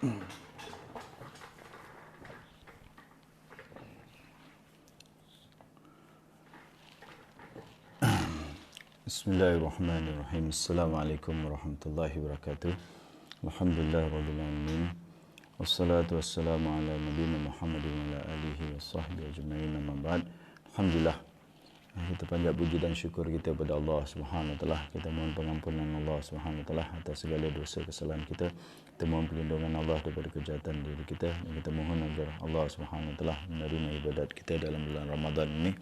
Bismillahirrahmanirrahim. Assalamualaikum warahmatullahi wabarakatuh. Alhamdulillah rabbil alamin. Wassalatu wassalamu ala nabiyina Muhammadin wa ala alihi washabbihi ajma'in. Amma ba'd. Alhamdulillah. Kita panjat puji dan syukur kita kepada Allah Subhanahu wa taala. Kita mohon pengampunan Allah Subhanahu wa taala atas segala dosa kesalahan kita. Kita mohon perlindungan Allah daripada kejahatan diri kita, dan kita mohon agar Allah Subhanahu wa taala menerima ibadat kita dalam bulan Ramadan ini.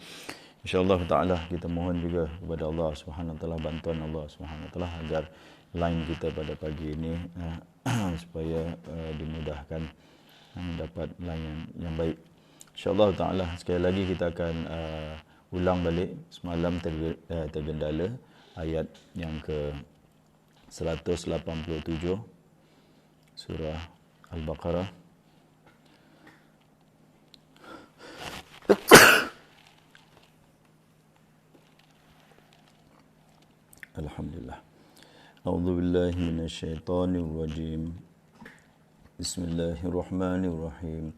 InsyaAllah ta'ala kita mohon juga kepada Allah Subhanahu wa taala bantuan Allah Subhanahu wa taala agar line kita pada pagi ini supaya dimudahkan mendapat line yang baik. InsyaAllah ta'ala sekali lagi kita akan ulang balik semalam tergendala ayat yang ke 187 surah Al-Baqarah. Alhamdulillah. A'udzu billahi minasyaitonir rajim. Bismillahirrahmanirrahim.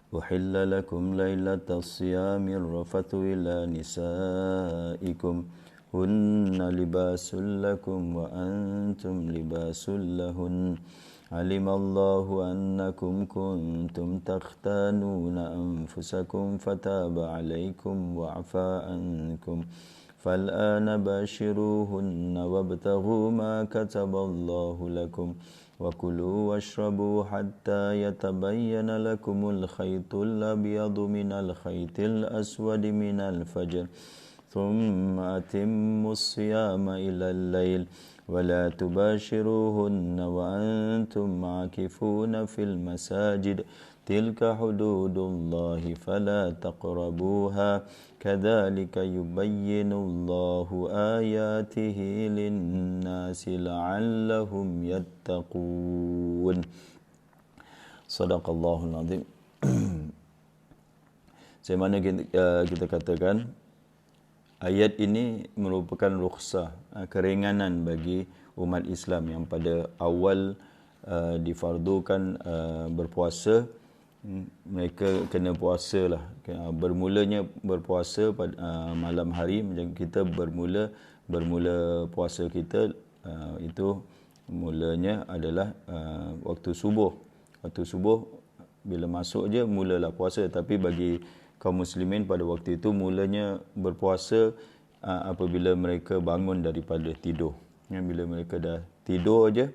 Uhilla lakum lailatas siyamir rafathu ila nisaikum hunna libasul lakum wa antum libasul lahun. Alimallahu annakum kuntum takhtanuna anfusakum fataba alaikum wa afa ankum. فالآن باشروهن وابتغوا ما كتب الله لكم وكلوا واشربوا حتى يتبين لكم الخيط الأبيض من الخيط الأسود من الفجر ثم أتموا الصيام إلى الليل ولا تباشروهن وأنتم عاكفون في المساجد تلك حدود الله فلا تقربوها كذلك يبين الله آياته للناس لعلهم يتقون. Sadaqallahul azim. Sebagaimana kita katakan, ayat ini merupakan rukhsah, keringanan bagi umat Islam yang pada awal difardukan berpuasa. Mereka kena puasa lah. Bermulanya berpuasa pada malam hari, macam kita bermula puasa kita itu mulanya adalah waktu subuh. Waktu subuh bila masuk je mulalah puasa. Tapi bagi kaum muslimin pada waktu itu mulanya berpuasa apabila mereka bangun daripada tidur. Bila mereka dah tidur je,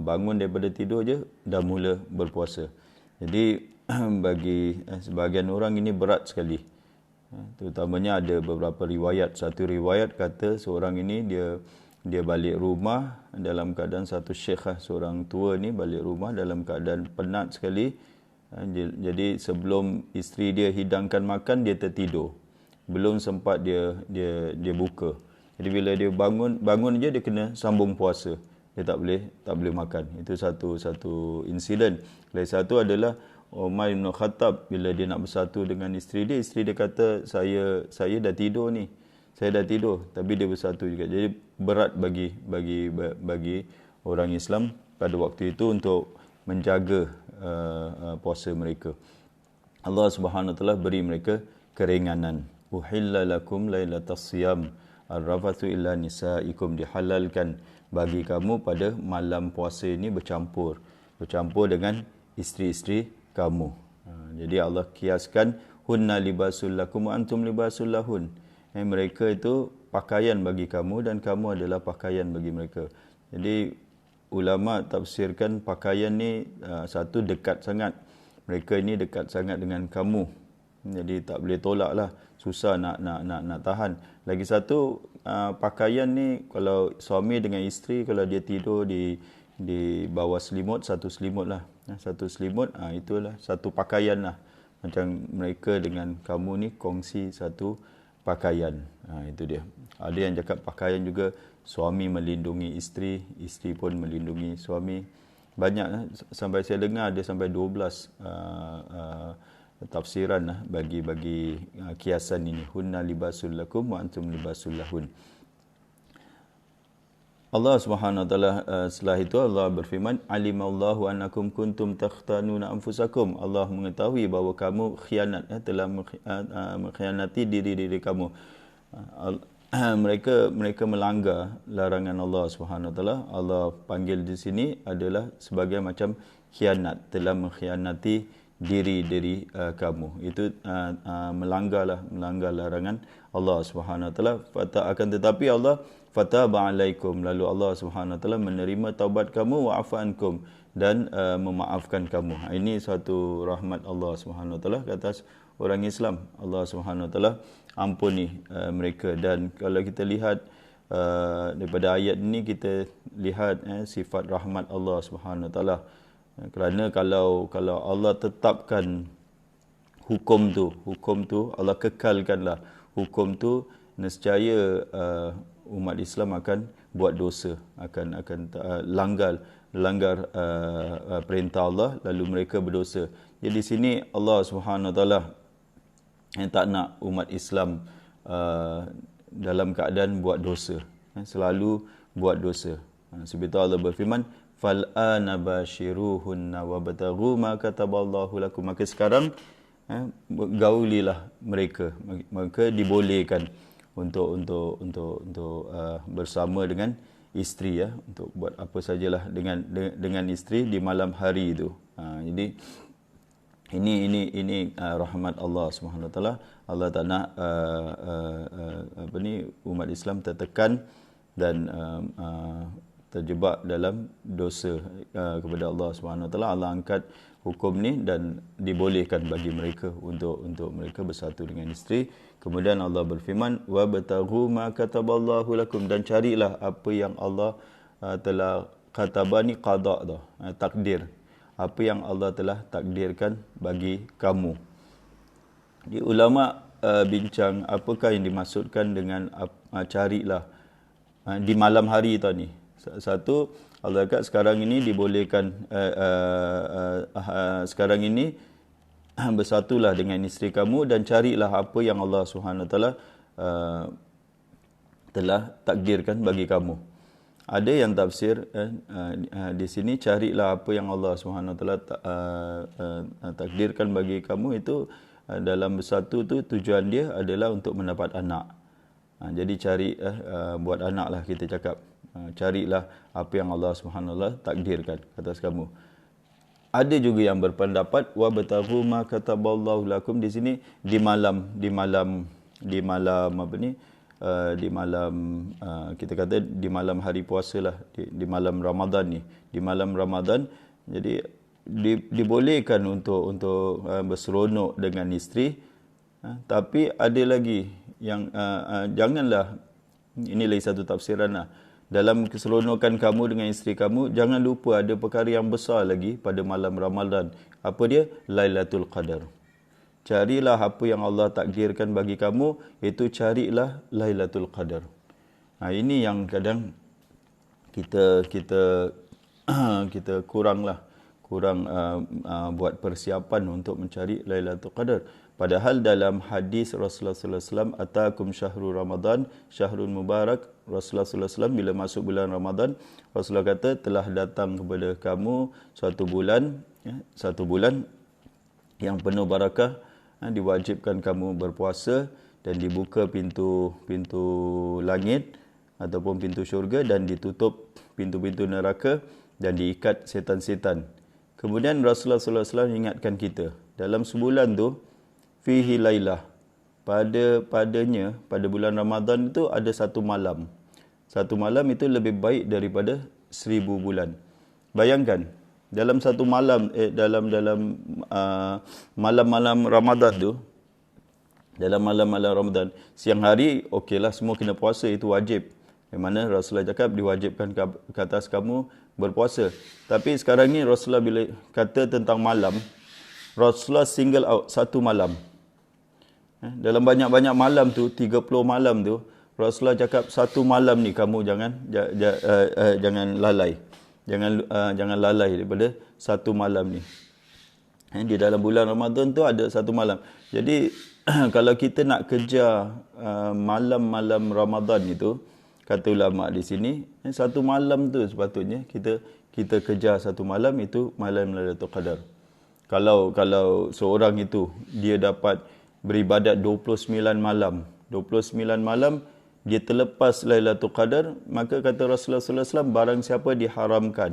bangun daripada tidur je dah mula berpuasa. Jadi bagi sebahagian orang ini berat sekali. Terutamanya ada beberapa riwayat. Satu riwayat kata seorang ini dia balik rumah dalam keadaan satu syekh, seorang tua ni balik rumah dalam keadaan penat sekali. Jadi sebelum isteri dia hidangkan makan, dia tertidur. Belum sempat dia buka. Jadi bila dia bangun je dia kena sambung puasa. Dia tak boleh makan. Itu satu insiden. Lagi satu adalah Umar bin Khattab bila dia nak bersatu dengan isteri dia kata saya dah tidur ni. Saya dah tidur, tapi dia bersatu juga. Jadi berat bagi orang Islam pada waktu itu untuk menjaga puasa mereka. Allah Subhanahu wa taala beri mereka keringanan. Uhilla lakum lailatas siyam ar-rafathu illa nisaikum, dihalalkan bagi kamu pada malam puasa ini bercampur dengan isteri-isteri kamu. Jadi Allah kiaskan hunna libasul lakum wa antum libasul lahun. Mereka itu pakaian bagi kamu dan kamu adalah pakaian bagi mereka. Jadi ulama tafsirkan pakaian ni satu dekat sangat. Mereka ini dekat sangat dengan kamu. Jadi tak boleh tolak lah. Susah nak tahan. Lagi satu, pakaian ni kalau suami dengan isteri, kalau dia tidur di bawah selimut, satu selimut lah. Satu selimut, itulah satu pakaian lah. Macam mereka dengan kamu ni kongsi satu pakaian. Itu dia. Ada yang cakap pakaian juga suami melindungi isteri, isteri pun melindungi suami. Banyak, sampai saya dengar ada sampai 12 tafsiran lah bagi kiasan ini. Hunna libasul lakum wa antum libasul lahun. Allah Subhanahu wa taala setelah itu Allah berfirman, alimallahu annakum kuntum takhtanuna anfusakum. Allah mengetahui bahawa kamu khianat, telah mengkhianati diri kamu. Mereka melanggar larangan Allah Subhanahu wa taala. Allah panggil di sini adalah sebagai macam khianat, telah mengkhianati diri kamu. Itu melanggar larangan Allah Subhanahu wa taala. Akan tetapi Allah fataba alaikum, lalu Allah Subhanahu wa taala menerima taubat kamu, wa afankum, dan memaafkan kamu. Ini satu rahmat Allah Subhanahu wa taala ke atas orang Islam. Allah Subhanahu wa taala ampuni mereka. Dan kalau kita lihat daripada ayat ini, kita lihat sifat rahmat Allah Subhanahu wa taala. Kerana kalau Allah tetapkan hukum tu Allah kekalkanlah hukum tu, nescaya umat Islam akan buat dosa, akan langgar perintah Allah, lalu mereka berdosa. Jadi di sini Allah Subhanahu wa taala yang tak nak umat Islam dalam keadaan buat dosa, selalu buat dosa. Sebab itu Allah berfirman, fal'ana bashiruhunna wabtaghu ma kataballahu lakum. Maka sekarang gaulilah mereka, maka dibolehkan untuk bersama dengan isteri, untuk buat apa sajalah dengan isteri di malam hari itu. Jadi ini rahmat Allah Subhanahu wa taala. Allah tak nak umat Islam tertekan dan terjebak dalam dosa kepada Allah Subhanahu wa taala. Allah angkat hukum ni dan dibolehkan bagi mereka untuk mereka bersatu dengan isteri. Kemudian Allah berfirman, wa bataghu ma kataballahu lakum, dan carilah apa yang Allah telah katabani qada dah, takdir, apa yang Allah telah takdirkan bagi kamu. Di ulama bincang apakah yang dimaksudkan dengan carilah di malam hari tadi. Satu, Allah kata sekarang ini dibolehkan, sekarang ini bersatulah dengan isteri kamu dan carilah apa yang Allah Subhanahu wa taala telah takdirkan bagi kamu. Ada yang tafsir di sini, carilah apa yang Allah Subhanahu wa taala takdirkan bagi kamu, itu dalam bersatu tu tujuan dia adalah untuk mendapat anak. Jadi cari buat anak lah, kita cakap. Carilah apa yang Allah Subhanahu wa taala takdirkan atas kamu. Ada juga yang berpendapat wa bataghu ma kataballahu lakum, di sini di malam apa ni, di malam kita kata di malam hari puasa lah, di malam Ramadan ni, di malam Ramadan. Jadi dibolehkan untuk berseronok dengan isteri, tapi ada lagi yang janganlah, ini lagi satu tafsiran lah. Dalam keseronokan kamu dengan isteri kamu, jangan lupa ada perkara yang besar lagi pada malam Ramadan. Apa dia? Lailatul Qadar. Carilah apa yang Allah takdirkan bagi kamu, itu carilah Lailatul Qadar. Ini yang kadang kita kurang buat persiapan untuk mencari Lailatul Qadar. Padahal dalam hadis Rasulullah sallallahu alaihi wasallam, atakum syahrul Ramadan syahrul mubarak. Rasulullah sallallahu alaihi wasallam bila masuk bulan Ramadan, Rasulullah kata telah datang kepada kamu satu bulan yang penuh barakah, diwajibkan kamu berpuasa dan dibuka pintu langit ataupun pintu syurga dan ditutup pintu-pintu neraka dan diikat setan-setan. Kemudian Rasulullah sallallahu alaihi wasallam ingatkan kita, dalam sebulan tu fihi lailah, padanya pada bulan Ramadan itu ada satu malam. Satu malam itu lebih baik daripada 1000 bulan. Bayangkan, dalam satu malam dalam malam-malam Ramadan tu, dalam malam-malam Ramadan, siang hari okeylah semua kena puasa, itu wajib. Yang mana Rasulullah cakap diwajibkan ke atas kamu berpuasa. Tapi sekarang ni Rasulullah bila kata tentang malam, Rasulullah single out satu malam. Dalam banyak-banyak malam tu, 30 malam tu, Rasulullah cakap satu malam ni kamu jangan lalai. Jangan lalai daripada satu malam ni. Di dalam bulan Ramadan tu ada satu malam. Jadi kalau kita nak kejar malam-malam Ramadan itu, Kata ulama di sini, satu malam tu sepatutnya kita kejar satu malam, itu malam Lailatul Qadar. Kalau seorang itu dia dapat beribadat 29 malam, 29 malam dia terlepas Lailatul Qadar, maka kata Rasulullah sallallahu alaihi wasallam, barang siapa diharamkan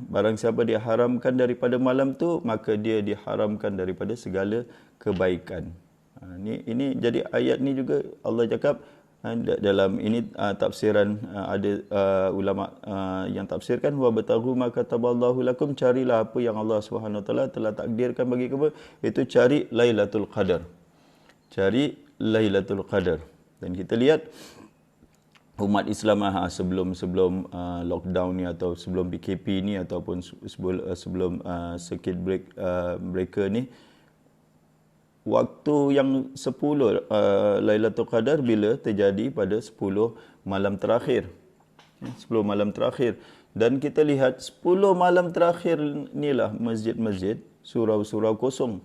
barang siapa diharamkan daripada malam tu, maka dia diharamkan daripada segala kebaikan. Ini jadi ayat ni juga Allah cakap dalam ini tafsiran ada ulama yang tafsirkan, wa bataghu ma kataballahu lakum, carilah apa yang Allah Subhanahu taala telah takdirkan bagi kamu, itu cari Lailatul Qadar. Cari Lailatul Qadar. Dan kita lihat umat Islam sebelum lockdown ni, atau sebelum PKP ni, ataupun sebelum circuit breaker ni, waktu yang 10 Lailatul Qadar bila terjadi pada 10 malam terakhir. 10 malam terakhir. Dan kita lihat 10 malam terakhir inilah masjid-masjid, surau-surau kosong.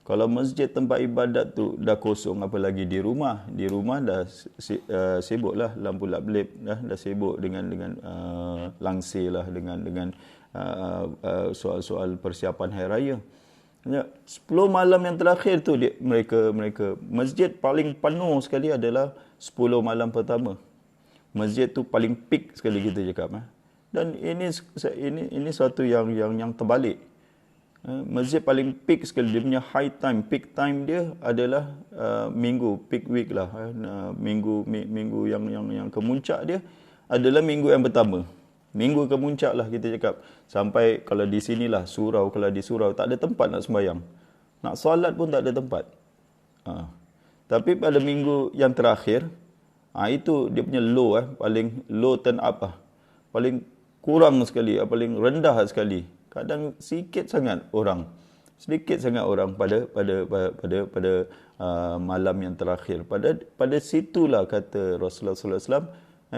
Kalau masjid tempat ibadat tu dah kosong, apalagi di rumah. Di rumah dah sibuklah, lampu lablip dah sibuk dengan langsir lah, dengan soal-soal persiapan hari raya. 10 malam yang terakhir tu mereka masjid paling penuh sekali adalah 10 malam pertama. Masjid tu paling peak sekali kita cakap. Dan ini satu yang terbalik. Masjid paling peak sekali, dia punya high time, peak time dia adalah minggu, peak week lah. Minggu yang kemuncak dia adalah minggu yang pertama. Minggu kemuncak lah kita cakap. Sampai kalau di sinilah surau, kalau di surau tak ada tempat nak sembahyang. Nak solat pun tak ada tempat. Tapi pada minggu yang terakhir, itu dia punya low, paling low turn up lah. Paling kurang sekali, paling rendah sekali. Kadang sedikit sangat orang pada malam yang terakhir. Pada situlah kata Rasulullah sallallahu alaihi wasallam,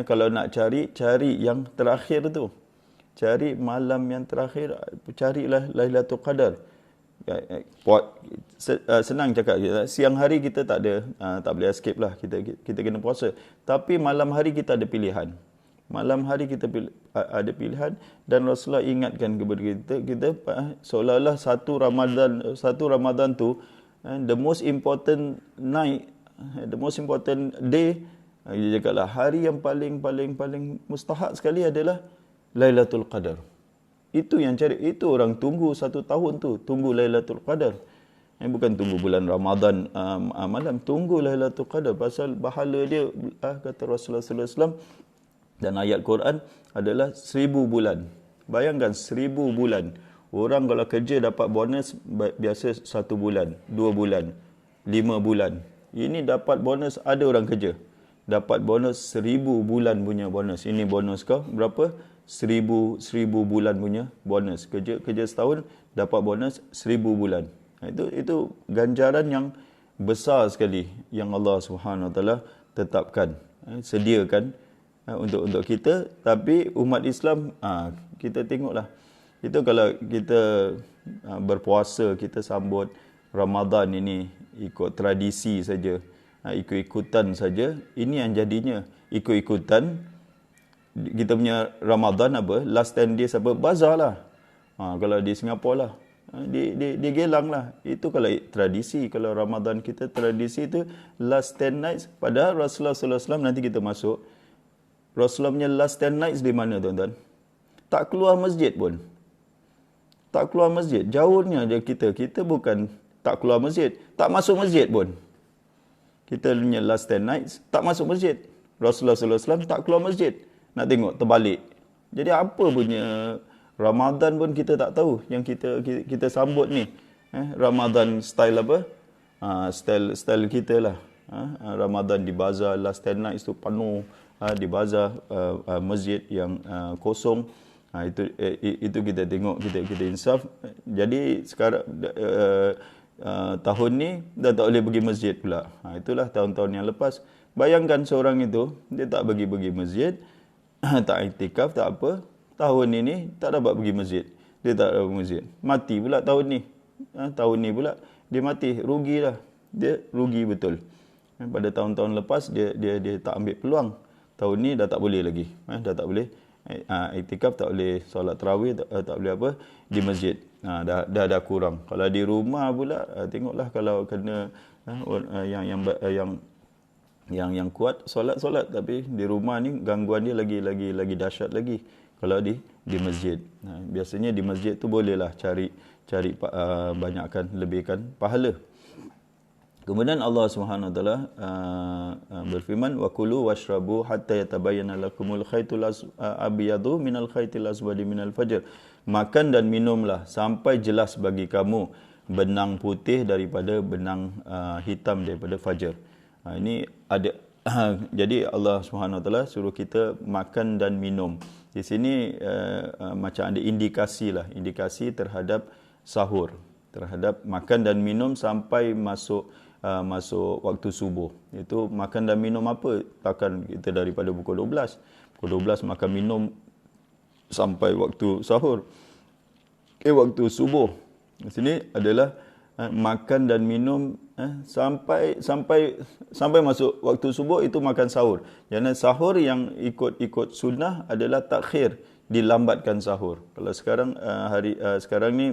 kalau nak cari yang terakhir tu. Cari malam yang terakhir, carilah Lailatul Qadar. Senang cakap, siang hari kita tak boleh escape lah, kita kena puasa. Tapi malam hari kita ada pilihan. Malam hari kita ada pilihan, dan Rasulullah ingatkan kepada kita seolah-olah satu Ramadan tu, the most important night, the most important day, dia cakaplah hari yang paling mustahak sekali adalah Lailatul Qadar. Itu yang cari, itu orang tunggu 1 tahun tu, tunggu Lailatul Qadar. Bukan tunggu bulan Ramadan malam, tunggu Lailatul Qadar, pasal pahala dia kata Rasulullah sallallahu alaihi wasallam. Dan ayat Quran adalah 1000 bulan. Bayangkan 1000 bulan. Orang kalau kerja dapat bonus biasa 1 bulan, 2 bulan, 5 bulan. Ini dapat bonus, ada orang kerja dapat bonus 1000 bulan punya bonus. Ini bonus kau berapa? 1000 bulan punya bonus. Kerja setahun dapat bonus 1000 bulan. Itu ganjaran yang besar sekali yang Allah Subhanahu Wa Taala tetapkan, sediakan untuk kita. Tapi umat Islam, kita tengoklah, itu kalau kita berpuasa, kita sambut Ramadan ini ikut tradisi saja, ikut-ikutan saja, ini yang jadinya ikut-ikutan. Kita punya Ramadan apa, last 10 days apa, bazar lah. Kalau di Singapura lah, di Gelang lah. Itu kalau tradisi. Kalau Ramadan kita tradisi itu last 10 nights. Padahal Rasulullah sallallahu alaihi wasallam, nanti kita masuk, Rasulullah punya last 10 nights di mana tuan-tuan? Tak keluar masjid pun. Tak keluar masjid. Jauhnya dia kita bukan tak keluar masjid, tak masuk masjid pun. Kita punya last 10 nights tak masuk masjid. Rasulullah sallallahu alaihi wasallam tak keluar masjid. Nak tengok terbalik. Jadi apa punya Ramadan pun kita tak tahu yang kita sambut ni. Ramadan style apa? Style kita lah. Ramadan di bazar last 10 nights tu penuh. Di bazar masjid yang kosong. Itu kita tengok, kita insaf. Jadi sekarang tahun ni dah tak boleh pergi masjid pula. Itulah tahun-tahun yang lepas. Bayangkan seorang itu, dia tak pergi masjid, tak iktikaf, tak apa. Tahun ini tak dapat pergi masjid. Dia tak dapat pergi masjid. Mati pula tahun ni. Tahun ni pula dia mati, rugilah. Dia rugi betul. Pada tahun-tahun lepas dia tak ambil peluang. tahun ni dah tak boleh lagi. Dah tak boleh iktikaf, tak boleh solat tarawih, tak boleh apa di masjid. Dah kurang. Kalau di rumah pula tengoklah kalau kena yang kuat solat, tapi di rumah ni gangguan dia lagi dahsyat lagi kalau di masjid. Biasanya di masjid tu bolehlah cari banyakkan, lebihkan pahala. Kemudian Allah Subhanahu Wa Taala berfirman, wa kulu washrabu hatta yatabayyana lakumul khaytul abyadu minal khaytil aswadi minal fajr. Makan dan minumlah sampai jelas bagi kamu benang putih daripada benang hitam daripada fajar. Ini ada jadi Allah Subhanahu Wa Taala suruh kita makan dan minum. Di sini macam ada indikasi terhadap sahur, terhadap makan dan minum sampai masuk waktu subuh. Itu makan dan minum apa? Takkan kita daripada pukul 12 makan minum sampai waktu sahur. Waktu subuh. Di sini adalah makan dan minum sampai masuk waktu subuh, itu makan sahur. Jadi sahur yang ikut sunnah adalah takhir, dilambatkan sahur. Kalau sekarang sekarang ni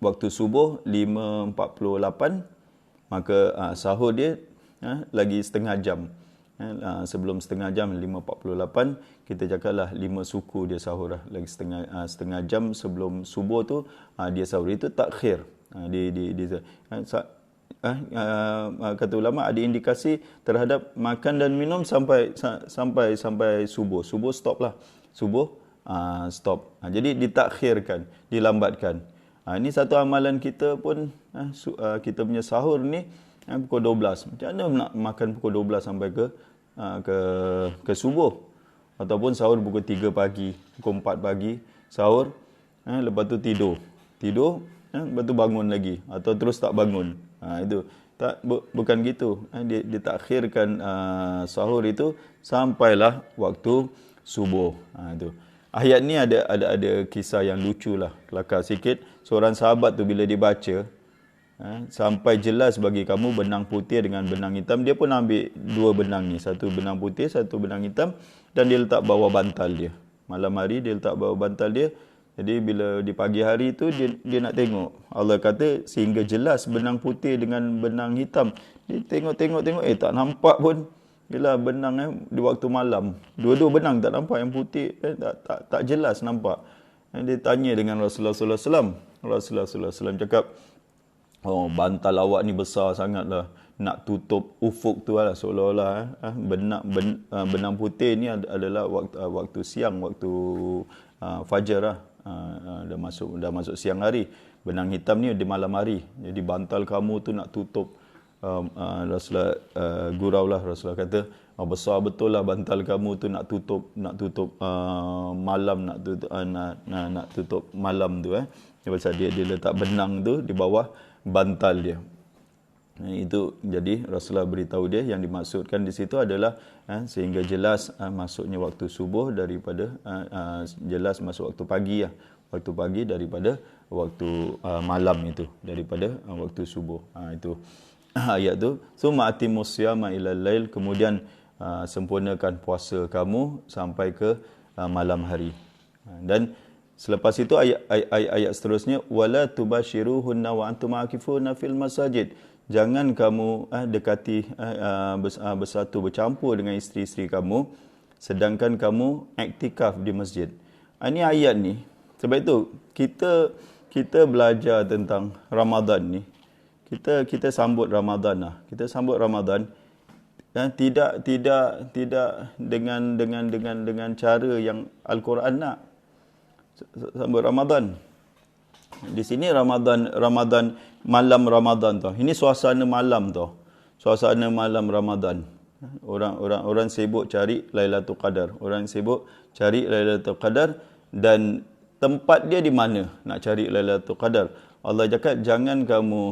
waktu subuh 5.48, maka sahur dia lagi setengah jam. Sebelum setengah jam 5.48, kita cakaplah 5 suku dia sahur lah. Lagi setengah jam sebelum subuh tu dia sahur. Itu takhir. Kata ulama ada indikasi terhadap makan dan minum sampai subuh. Subuh stop lah. Subuh stop. Jadi ditakhirkan, dilambatkan. Ini satu amalan kita pun, kita punya sahur ni pukul 12. Macam mana nak makan pukul 12 sampai ke subuh? Ataupun sahur pukul 3 pagi, pukul 4 pagi, sahur, lepas tu tidur, lepas tu bangun lagi, atau terus tak bangun. Itu bukan gitu. Ditakhirkan sahur itu sampailah waktu subuh. Itu. Ayat ni ada kisah yang lucu lah, kelakar sikit. Seorang sahabat tu bila dibaca, sampai jelas bagi kamu benang putih dengan benang hitam, dia pun ambil 2 benang ni, satu benang putih, satu benang hitam, dan dia letak bawah bantal dia. Malam hari dia letak bawah bantal dia. Jadi bila di pagi hari tu dia nak tengok. Allah kata sehingga jelas benang putih dengan benang hitam. Dia tengok tak nampak pun. Bila benang di waktu malam, dua-dua benang tak nampak, yang putih tak jelas nampak. Dia tanya dengan Rasulullah sallallahu alaihi wasallam. Rasulullah sallallahu alaihi wasallam cakap, "Oh, bantal awak ni besar sangatlah, nak tutup ufuk tu lah, seolah-olah benang putih ni adalah waktu siang, waktu fajar lah. Dah masuk siang hari. Benang hitam ni di malam hari. Jadi bantal kamu tu nak tutup." Rasulullah gurau lah. Rasulullah kata, besar betul lah bantal kamu tu nak tutup malam, nak tutup malam tu. Pasal dia letak benang tu di bawah bantal dia. Itu jadi Rasulullah beritahu dia yang dimaksudkan di situ adalah sehingga jelas masuknya waktu subuh daripada jelas masuk waktu pagi lah. Waktu pagi daripada waktu malam itu, daripada waktu subuh. Itu ayat tu. Summa atimus siyama ilal lail, kemudian sempurnakan puasa kamu sampai ke malam hari. Dan selepas itu ayat seterusnya, wala tubashiruhunna wa antum akifuna fil masajid. Jangan kamu dekati bersatu bercampur dengan isteri-isteri kamu sedangkan kamu iktikaf di masjid. Ini ayat ni, sebab itu kita belajar tentang Ramadan ni. Kita sambut Ramadan lah. Kita sambut Ramadan dan tidak dengan cara yang Al-Quran nak. Sambut Ramadan. Di sini Ramadan malam Ramadan tau. Ini suasana malam tau. Suasana malam Ramadan. Orang sibuk cari Lailatul Qadar. Orang sibuk cari Lailatul Qadar, dan tempat dia di mana nak cari Lailatul Qadar? Allah cakap jangan kamu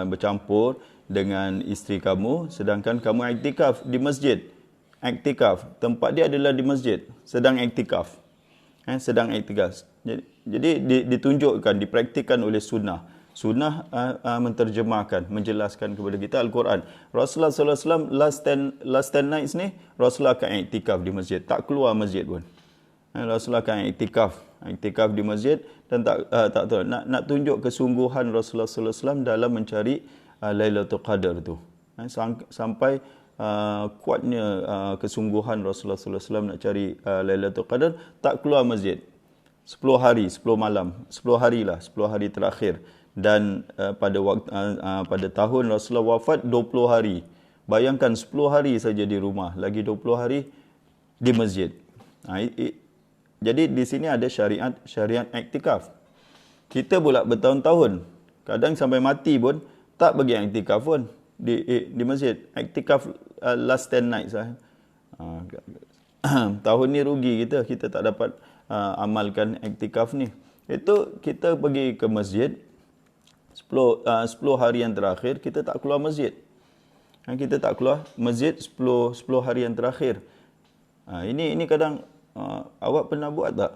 bercampur dengan isteri kamu sedangkan kamu iktikaf di masjid. Iktikaf, tempat dia adalah di masjid, sedang iktikaf. Sedang iktikaf. Jadi ditunjukkan, dipraktikkan oleh sunnah. Sunnah menterjemahkan, menjelaskan kepada kita Al-Quran. Rasulullah SAW last 10 nights ni, Rasulullah akan iktikaf di masjid. Tak keluar masjid pun. Rasulullah akan iktikaf di masjid dan tak tahu nak tunjuk kesungguhan Rasulullah SAW dalam mencari Lailatul Qadar tu. Sampai kuatnya kesungguhan Rasulullah SAW nak cari Lailatul Qadar, tak keluar masjid. 10 hari, 10 malam, 10 hari lah, 10 hari terakhir. Dan pada tahun Rasulullah wafat 20 hari. Bayangkan 10 hari saja di rumah, lagi 20 hari di masjid. Jadi di sini ada syariat iktikaf. Kita pula bertahun-tahun, kadang sampai mati pun tak pergi iktikaf pun di masjid. Iktikaf last 10 nights lah. Tahun ni rugi kita tak dapat amalkan iktikaf ni. Itu kita pergi ke masjid 10 hari yang terakhir, kita tak keluar masjid. Kita tak keluar masjid 10 hari yang terakhir. Ini kadang awak pernah buat tak?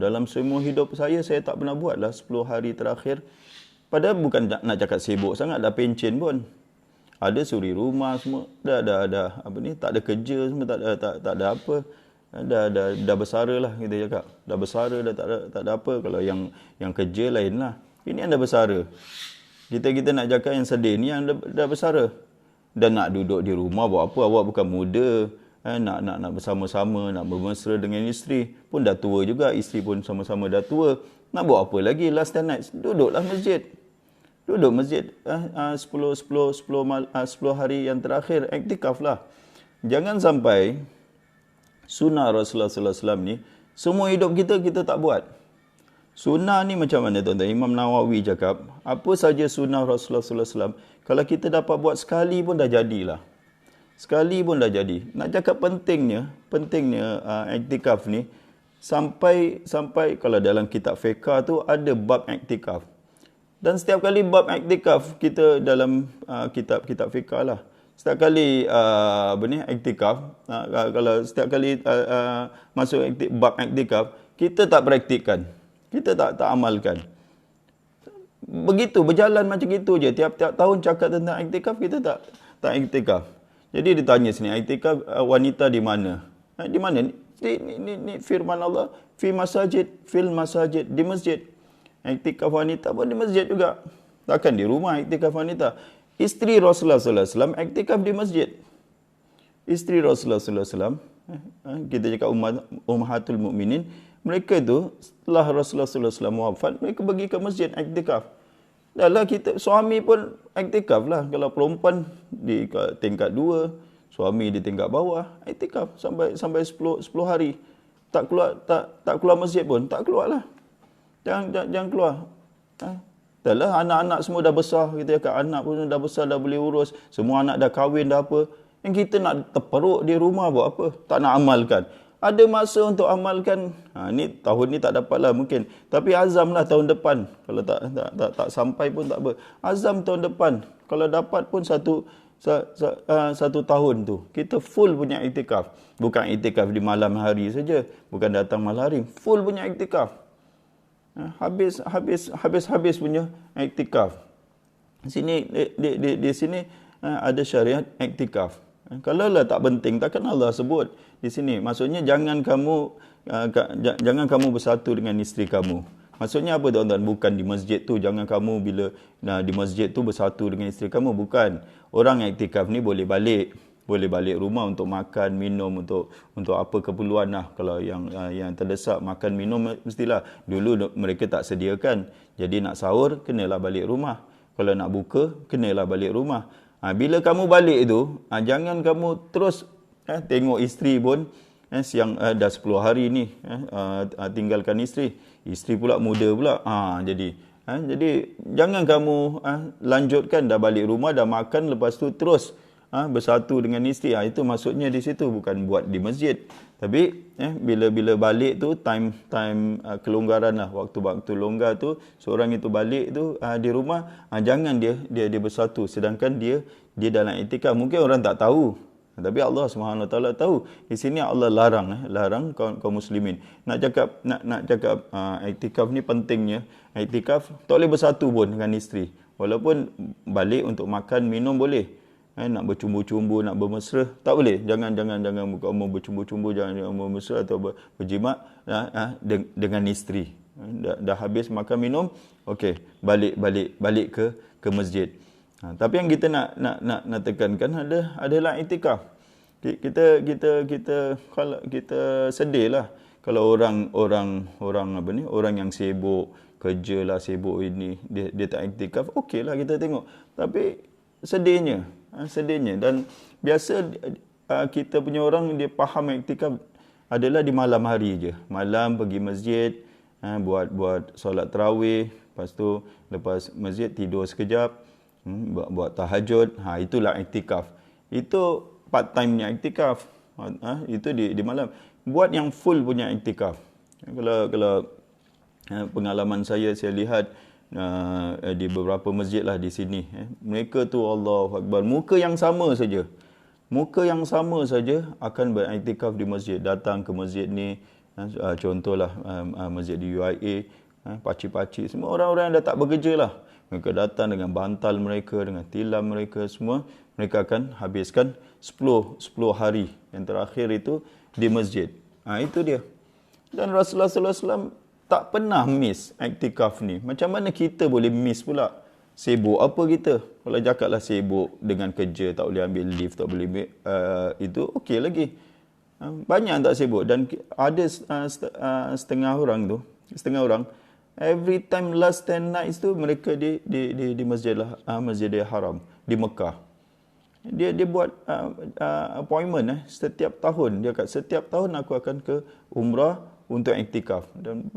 Dalam semua hidup saya tak pernah buat lah 10 hari terakhir. Padahal bukan nak cakap sibuk sangat, dah pencen pun. Ada suri rumah semua, dah tak ada kerja semua, tak ada apa. Dah bersara lah kita cakap. Dah bersara, dah tak ada apa. Kalau yang kerja lain lah. Ini yang dah bersara. Kita nak cakap yang sedih ni yang dah bersara. Dan nak duduk di rumah buat apa? Awak bukan muda. Nak bersama-sama, nak bermesra dengan isteri. Pun dah tua juga, isteri pun sama-sama dah tua. Nak buat apa lagi last 10 nights? Duduklah masjid. Duduk masjid 10 hari yang terakhir, iktikaf lah. Jangan sampai sunnah Rasulullah SAW ni, semua hidup kita tak buat. Sunnah ni macam mana tuan-tuan? Imam Nawawi cakap, apa saja sunnah Rasulullah SAW, kalau kita dapat buat sekali pun dah jadilah. Sekali pun dah jadi. Nak cakap pentingnya iktikaf ni, sampai kalau dalam kitab fiqh tu ada bab iktikaf. Dan setiap kali bab iktikaf kita dalam kitab fiqh lah. Setiap kali iktikaf, kalau setiap kali masuk bab iktikaf, kita tak praktikkan. Kita tak amalkan. Begitu, berjalan macam itu je. Tiap-tiap tahun cakap tentang iktikaf, kita tak iktikaf. Jadi ditanya sini, iktikaf wanita di mana? Di mana? Ini firman Allah, fil masajid, di masjid. Iktikaf wanita pun di masjid juga. Takkan di rumah iktikaf wanita. Isteri Rasulullah SAW iktikaf di masjid. Isteri Rasulullah SAW, kita cakap ummahatul mukminin, mereka itu setelah Rasulullah SAW wafat, mereka pergi ke masjid iktikaf. Dahlah kita, suami pun iktikaf lah. Kalau perempuan di tingkat 2, suami di tingkat bawah, iktikaf sampai 10 hari. Tak keluar masjid pun, tak keluar lah. Jangan keluar. Dahlah anak-anak semua dah besar, kita cakap anak pun dah besar, dah boleh urus. Semua anak dah kahwin, dah apa. Yang kita nak terperuk di rumah buat apa? Tak nak amalkan. Ada masa untuk amalkan. Ni tahun ni tak dapatlah mungkin. Tapi azamlah tahun depan. Kalau tak sampai pun tak apa. Azam tahun depan. Kalau dapat pun satu tahun tu. Kita full punya iktikaf. Bukan iktikaf di malam hari saja. Bukan datang malam hari. Full punya iktikaf. Habis punya iktikaf. Di sini ada syariat iktikaf. Kalau lah tak penting, takkan Allah sebut di sini. Maksudnya jangan kamu bersatu dengan isteri kamu. Maksudnya apa tuan-tuan? Bukan di masjid tu, jangan kamu bila di masjid tu bersatu dengan isteri kamu. Bukan. Orang iktikaf ni boleh balik rumah untuk makan, minum, untuk apa keperluan lah. Kalau yang terdesak makan, minum mestilah. Dulu mereka tak sediakan. Jadi nak sahur, kenalah balik rumah. Kalau nak buka, kenalah balik rumah. Bila kamu balik tu, jangan kamu terus tengok isteri pun siang dah 10 hari ni tinggalkan isteri. Isteri pula muda pula. Jadi jangan kamu lanjutkan, dah balik rumah, dah makan, lepas tu terus bersatu dengan isteri. Itu maksudnya di situ, bukan buat di masjid. Tapi bila balik tu time kelonggaran lah, waktu longgar tu, seorang itu balik tu di rumah, jangan dia bersatu sedangkan dia dalam iktikaf. Mungkin orang tak tahu. Tapi Allah Subhanahu Wa Taala tahu di sini Allah larang kaum muslimin. Nak cakap iktikaf ni pentingnya. Iktikaf tak boleh bersatu pun dengan isteri. Walaupun balik untuk makan minum boleh. Nak bercumbu-cumbu, nak bermesra tak boleh. Jangan buka umur bercumbu-cumbu, jangan bermesra atau berjimat dengan isteri. Dah habis makan minum, okey, balik ke masjid. Tapi yang kita nak tekankan adalah iktikaf. Kita kalau kita sedihlah kalau orang yang sibuk kerja lah, sibuk ini dia tak iktikaf. Okeylah kita tengok. Tapi sedihnya dan biasa kita punya orang dia faham iktikaf adalah di malam hari je. Malam pergi masjid, buat solat tarawih, lepas masjid tidur sekejap, buat tahajud. Itulah iktikaf. Itu part time-nya iktikaf. Itu di malam. Buat yang full punya iktikaf. Kalau pengalaman saya lihat di beberapa masjid lah di sini, mereka tu Allahu Akbar, muka yang sama saja akan beriktikaf di masjid. Datang ke masjid ni, contohlah masjid di UIA, pakcik-pakcik semua, orang-orang yang dah tak bekerja lah, mereka datang dengan bantal mereka, dengan tilam mereka semua. Mereka akan habiskan 10 hari yang terakhir itu di masjid. Itu dia. Dan Rasulullah SAW tak pernah miss iktikaf ni. Macam mana kita boleh miss pula? Sibuk apa kita? Kalau cakaplah sibuk dengan kerja, tak boleh ambil leave, tak boleh ambil, itu okey lagi. Banyak yang tak sibuk. Dan ada setengah orang every time last 10 nights tu mereka di Masjidil Haram di Mekah. Dia buat appointment setiap tahun. Dia kata setiap tahun aku akan ke umrah untuk iktikaf dan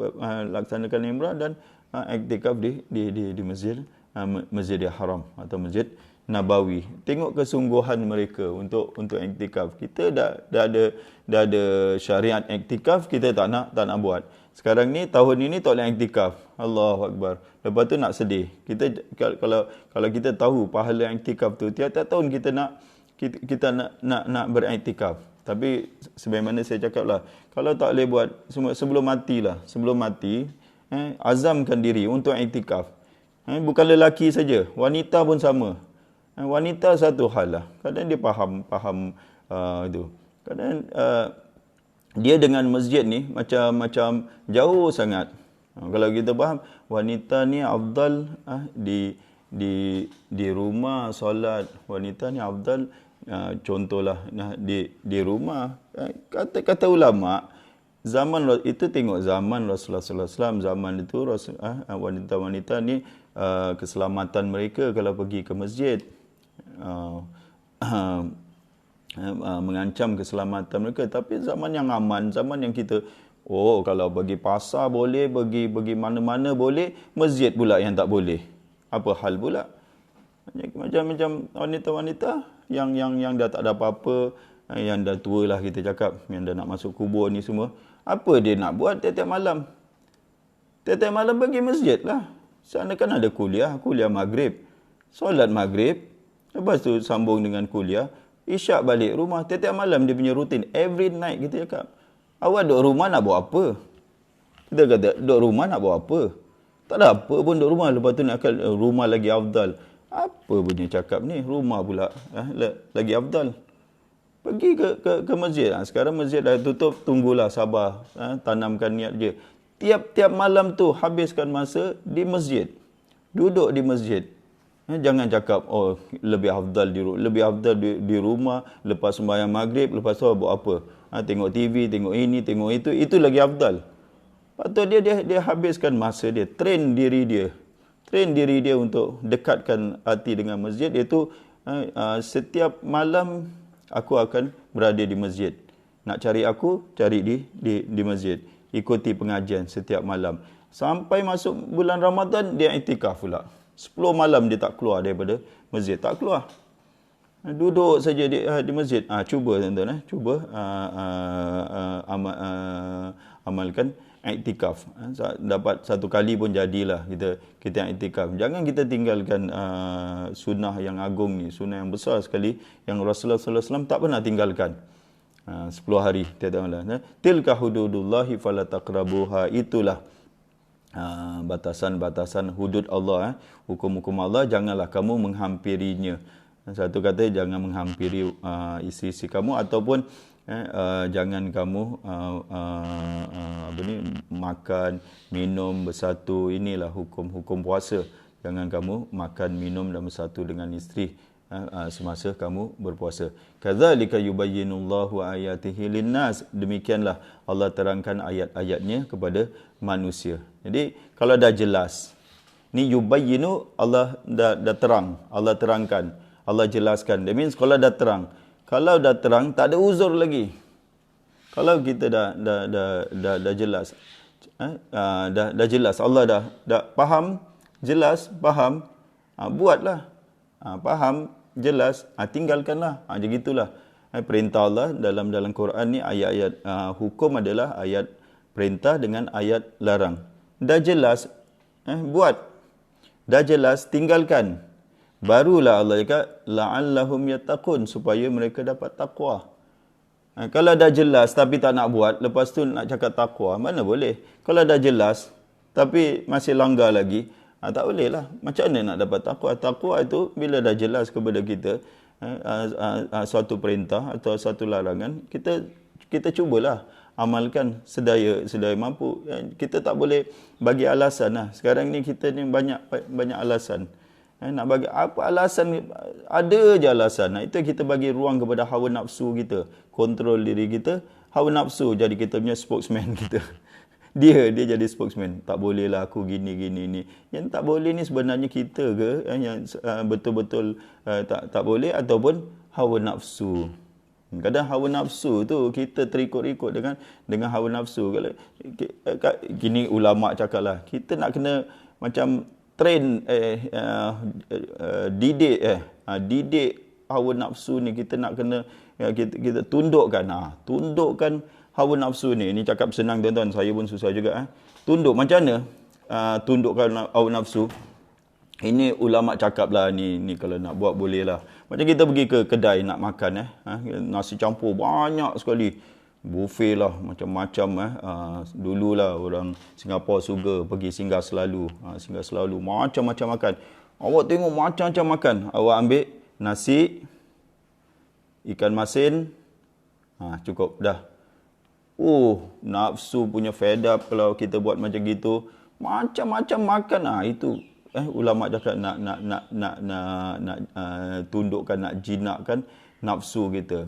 laksanakan umrah dan iktikaf di Masjidil Haram atau Masjid Nabawi. Tengok kesungguhan mereka untuk iktikaf. Kita dah ada syariat iktikaf, kita tak nak buat. Sekarang ni tahun ini tak boleh iktikaf. Allahu Akbar. Lepas tu nak sedih. Kita kalau kita tahu pahala iktikaf tu, tiap-tiap tahun kita nak beriktikaf. Tapi sebagaimana saya cakaplah, kalau tak boleh buat sebelum mati, azamkan diri untuk iktikaf. Bukan lelaki saja, wanita pun sama. Wanita satu hal lah. Kadang dia faham itu. Kadang dia dengan masjid ni macam jauh sangat. Kalau kita faham, wanita ni afdal di rumah solat. Wanita ni afdal, contohlah di rumah. Kata ulama, zaman itu tengok zaman Rasulullah SAW, zaman itu wanita-wanita ni keselamatan mereka kalau pergi ke masjid, mengancam keselamatan mereka. Tapi zaman yang aman, zaman yang kita kalau pergi pasar boleh, pergi mana-mana boleh, masjid pula yang tak boleh. Apa hal pula? Macam wanita-wanita yang dah tak ada apa-apa, yang dah tua lah kita cakap, yang dah nak masuk kubur ni semua. Apa dia nak buat tiap-tiap malam? Tiap-tiap malam pergi masjid lah. Sana kan ada kuliah maghrib. Solat maghrib, lepas tu sambung dengan kuliah. Isyak balik rumah. Tiap-tiap malam dia punya rutin. Every night kita cakap, awak duduk rumah nak buat apa? Kita kata, duduk rumah nak buat apa? Tak ada apa pun duduk rumah. Lepas tu nak rumah lagi afdal. Apa punya cakap ni? Rumah pula lagi afdal. Pergi ke masjid. Sekarang masjid dah tutup, tunggulah, sabar. Tanamkan niat je. Tiap-tiap malam tu habiskan masa di masjid. Duduk di masjid. Jangan cakap lebih afdal di rumah, lepas sembahyang maghrib, lepas tu buat apa? Tengok TV, tengok ini, tengok itu lagi afdal. Patut dia habiskan masa dia, train diri dia untuk dekatkan hati dengan masjid, iaitu setiap malam aku akan berada di masjid. Nak cari aku, cari di masjid. Ikuti pengajian setiap malam. Sampai masuk bulan Ramadan, dia iktikaf pula. 10 malam dia tak keluar daripada masjid. Tak keluar. Duduk saja di masjid. Cuba tuan-tuan, cuba amalkan iktikaf. Dapat satu kali pun jadilah kita iktikaf. Jangan kita tinggalkan sunnah yang agung ni, sunnah yang besar sekali yang Rasulullah sallallahu alaihi wasallam tak pernah tinggalkan. 10 hari tiap malam. Tilka hududullahi fala taqrabuha, itulah batasan-batasan hudud Allah, hukum-hukum Allah, janganlah kamu menghampirinya. Satu kata, jangan menghampiri isteri kamu, ataupun jangan kamu makan, minum bersatu. Inilah hukum-hukum puasa. Jangan kamu makan, minum dan bersatu dengan isteri semasa kamu berpuasa. Kadzalika yubayyinullahu ayatihi linnas. Demikianlah Allah terangkan ayat-ayatnya kepada manusia. Jadi kalau dah jelas, ni yubayyinu, Allah dah terang, Allah terangkan, Allah jelaskan. That means kalau dah terang. Kalau dah terang, tak ada uzur lagi. Kalau kita dah jelas, dah jelas, Allah dah faham, jelas, faham, buatlah. Faham, jelas, tinggalkanlah. Macam gitulah. Perintah Allah dalam Quran ni, ayat-ayat hukum adalah ayat perintah dengan ayat larang. Dah jelas, buat. Dah jelas, tinggalkan. Barulah Allah cakap la'allahum yattaqun, supaya mereka dapat takwa. Kalau dah jelas tapi tak nak buat, lepas tu nak cakap takwa, mana boleh? Kalau dah jelas tapi masih langgar lagi, tak boleh lah. Macam mana nak dapat takwa? Takwa itu bila dah jelas kepada kita suatu perintah atau suatu larangan, kita cubalah amalkan sedaya mampu. Kita tak boleh bagi alasan lah. Sekarang ni kita ni banyak alasan. Nak bagi apa alasan? Ada je alasan. Itu kita bagi ruang kepada hawa nafsu kita. Kontrol diri kita. Hawa nafsu jadi kita punya spokesman kita. Dia jadi spokesman. Tak bolehlah aku gini ni. Yang tak boleh ni sebenarnya kita ke yang betul-betul tak boleh, ataupun hawa nafsu. Kadang hawa nafsu tu kita terikut-ikut dengan hawa nafsu. Kalau gini ulama cakap lah, kita nak kena macam train didik hawa nafsu ni. Kita nak kena kita tundukkan hawa nafsu ni. Ini cakap senang tuan-tuan, saya pun susah juga. Tunduk macam mana? Tundukkan hawa nafsu. Ini ulama cakap lah, ni kalau nak buat boleh lah. Macam kita pergi ke kedai nak makan, nasi campur banyak sekali, buffet lah, macam-macam. Dululah orang Singapura suka pergi singgah selalu, macam-macam makan. Awak tengok macam-macam makan. Awak ambil nasi, ikan masin, cukup dah. Nafsu punya fed up kalau kita buat macam gitu. Macam-macam makan. Itu ulama cakap nak tundukkan, nak jinakkan nafsu kita.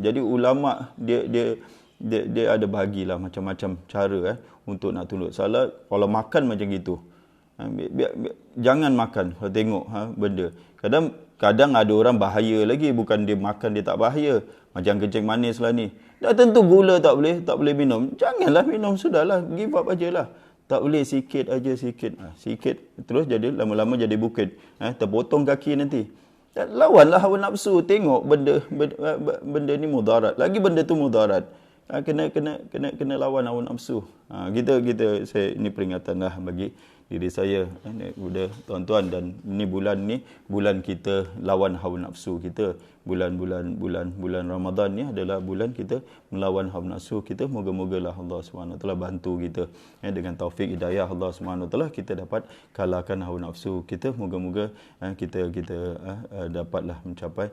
Jadi ulama dia ada bahagilah macam-macam cara untuk nak tunduk. Salah kalau makan macam gitu. Jangan makan kalau tengok benda. Kadang ada orang bahaya lagi, bukan dia makan dia tak bahaya. Macam kencing manis lah ni. Dah tentu gula tak boleh minum. Janganlah minum, sudahlah, give up ajalah. Tak boleh, sikit aja, sikit. Terus jadi lama-lama jadi bukit. Terpotong kaki nanti. Lawanlah hawa nafsu. Tengok benda ni mudarat. Lagi benda tu mudarat. Kena lawan hawa nafsu. Ini peringatan lah bagi diri saya, budak tuan-tuan, dan ini bulan kita lawan hawa nafsu kita. Bulan Ramadan ni adalah bulan kita melawan hawa nafsu kita. Moga-mogalah Allah SWT bantu kita dengan taufik hidayah Allah SWT, kita dapat kalahkan hawa nafsu kita. Moga-moga kita dapatlah mencapai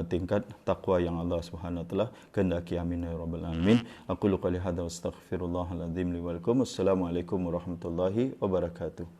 tingkat takwa yang Allah SWT kehendaki. Amin ya rabbal alamin. Aqulu qali hadza wa astaghfirullahal azim li wa lakum. Assalamualaikum warahmatullahi wabarakatuh.